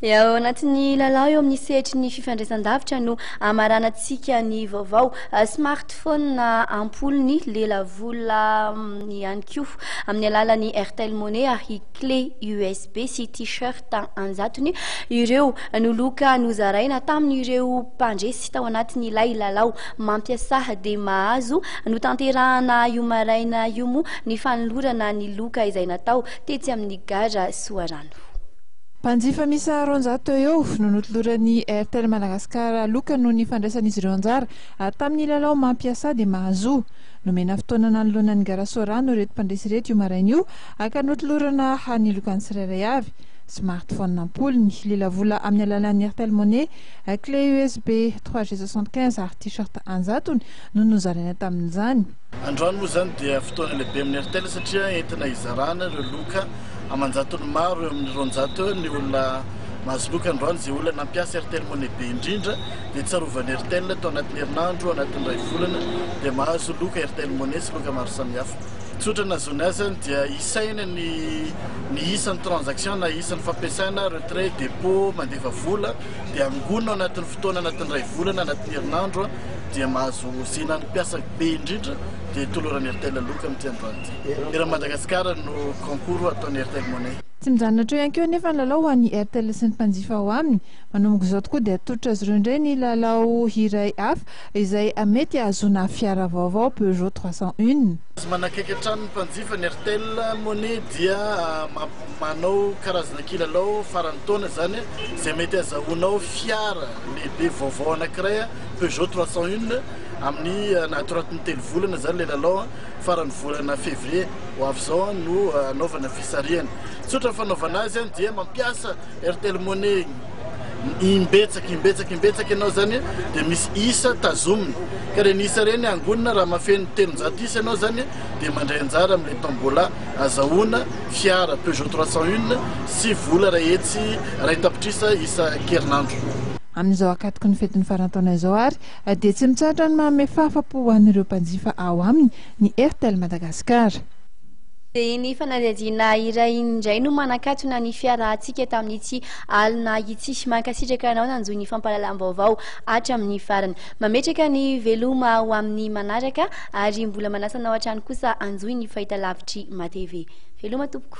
Ao anatin'ny lalao eo amin'ny sehitry ny fifandraisan-davitra no amaranantsika ny vaovao smartphone na ampoule ny lela vola ihany koa amin'ny alalan'ny Airtel Money ary clé USB sy t-shirt anjatony ireo noloka nozaraina tamin'ireo mpandresy tao anatin'ilay lalao mampiasa dia mahazo no tanterahana io maraina io moa ny fanolorana ny loka izay natao tetsy amin'ny gara Soarano. Mpanjifa misa 200 eo no notoloran'ny Airtel Madagasikara loka no nifandraisan'izy ireo anjara tamin'ny lalao mampiasa dia mahazo nomena fotoana nanoloana ny gara Soarano reto mpandresy reto io maraina io aka notolorana ny lokany tsirairay avy smartphone ampoule ny lela vola amin'ny alalan'ny Airtel Money clé USB 3G75 ary t-shirt anjatony no nozaraina tamin'izany. Androany moa zany dia fotoana lehibe amin'ny Airtel satria entina izarana ireo loka amanjatony maro eo amin'ny 200 ny olona mahazo loka androany izay olona nampiasa Airtel Money be indrindra dia tsarovany Airtel tao anatin'ny herinandro anatin'ny ray volana dia mahazo loka Airtel Money sy loka maro samihafa. Tsotra nazony azy dia isaina ny isan'ny transaction na isan'ny fampiasana retrait dépôt mandefa vola dia angonina anatin'ny fotoana anatin'ny ray volana anatin'ny herinandro dia mahazo sina ny mpiasa be indrindra dia toloran'ny Airtel loka amin'ity androany ity. Era Madagasikara no concours ataon'ny Airtel Money. Tsy mijanona treo ihany koa nefa ny lalao ho an'ny Airtel sy ny mpanjifa ao aminy manomboka izao tokoa dia atolotra azy ireo indray ny lalao iray hafa izay mety ahazona fiara vaovao Peugeot 301. Manakaiky hatrany ny mpanjifa ny Airtel Money dia manao karazana kilalao farany taona zany izay mety azahoanao fiara lehibe vaovao anankiray Peugeot 301 amin'ny natoratin'ny telo volana zany le lalao farany volana février ho avy izao no anaovana fisarihana. Tsotra fanaovana azy dia mampiasa Airtel Money imbetsaka ianao zany dia misy isa tazomina ka reny isa reny angonina raha mafeny 300 isa ianao zany dia mandray anjara amin'ilay tombola azahoana fiara Peugeot 301 sy vola ray tapitrisa isa kerinandro. Amin'izao akatoko ny fetin'ny farantaona izao ary dia tsy mitsahatra ny manome fahafa-po ho an'ireo mpanjifa ao aminy ny Airtel Madagasikara. Dia ny fanadihadiana iray indray no manakatona ny fiara antsika tamin'ity alina ity mankasitraka anao nanjoy ny fampahalalam-baovao hatramin'ny farany. Mametraka ny veloma ho amin'ny manaraka ary mbola manasa anao hatrany kosa anjoy ny fahitalavitry matv. Veloma tompoko.